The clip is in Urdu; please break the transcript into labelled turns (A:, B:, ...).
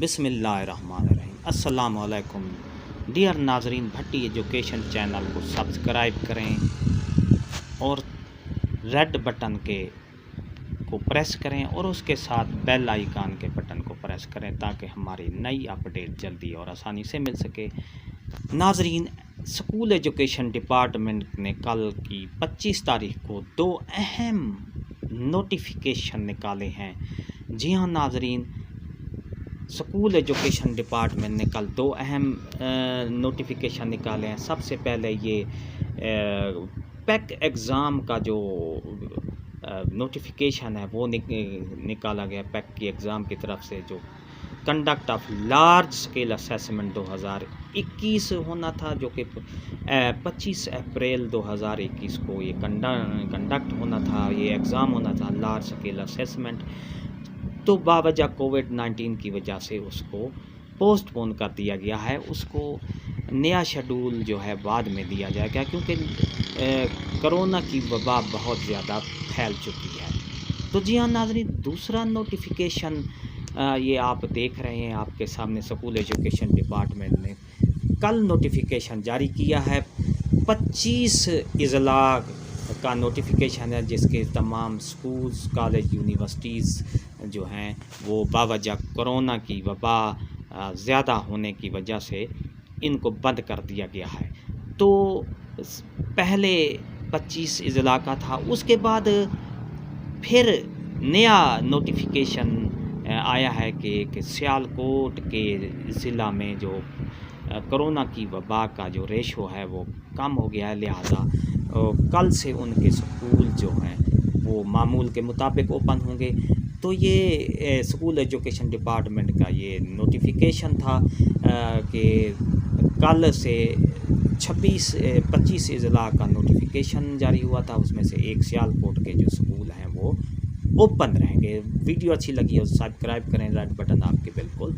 A: بسم اللہ الرحمن الرحیم۔ السلام علیکم ڈیئر ناظرین، بھٹی ایجوکیشن چینل کو سبسکرائب کریں اور ریڈ بٹن کو پریس کریں اور اس کے ساتھ بیل آئیکن کے بٹن کو پریس کریں تاکہ ہماری نئی اپڈیٹ جلدی اور آسانی سے مل سکے۔ ناظرین، اسکول ایجوکیشن ڈپارٹمنٹ نے کل کی 25 تاریخ کو 2 اہم نوٹیفیکیشن نکالے ہیں۔ جی ہاں ناظرین، اسکول ایجوکیشن ڈپارٹمنٹ نے کل 2 اہم نوٹیفیکیشن نکالے ہیں۔ سب سے پہلے یہ پیک ایگزام کا جو نوٹیفیکیشن ہے وہ نکالا گیا۔ پیک کی ایگزام کی طرف سے جو conduct of large scale assessment 2021 ہونا تھا، جو کہ 25 اپریل 2021 کو یہ کنڈکٹ ہونا تھا، یہ ایگزام ہونا تھا لارج اسکیل اسیسمنٹ، تو باوجہ کووڈ-19 کی وجہ سے اس کو پوسٹ پون کر دیا گیا ہے۔ اس کو نیا شیڈول جو ہے بعد میں دیا جائے گا، کیونکہ کرونا کی وبا بہت زیادہ پھیل چکی ہے۔ تو جی ہاں ناظرین، دوسرا نوٹیفیکیشن یہ آپ دیکھ رہے ہیں آپ کے سامنے، اسکول ایجوکیشن ڈپارٹمنٹ نے کل نوٹیفیکیشن جاری کیا ہے۔ 25 اضلاع کا نوٹیفیکیشن ہے، جس کے تمام سکولز، کالج، یونیورسٹیز جو ہیں وہ باوجہ کرونا کی وبا زیادہ ہونے کی وجہ سے ان کو بند کر دیا گیا ہے۔ تو پہلے 25 اضلاع کا تھا، اس کے بعد پھر نیا نوٹیفیکیشن آیا ہے کہ سیالکوٹ کے ضلع میں جو کرونا کی وبا کا جو ریشو ہے وہ کم ہو گیا ہے، لہٰذا کل سے ان کے سکول جو ہیں وہ معمول کے مطابق اوپن ہوں گے۔ تو یہ اسکول ایجوکیشن ڈپارٹمنٹ کا یہ نوٹیفیکیشن تھا کہ کل سے 25 اضلاع کا نوٹیفیکیشن جاری ہوا تھا، اس میں سے ایک سیالکوٹ کے جو سکول ہیں وہ اوپن رہیں گے۔ ویڈیو اچھی لگی ہے سبسکرائب کریں، ریڈ بٹن آپ کے بالکل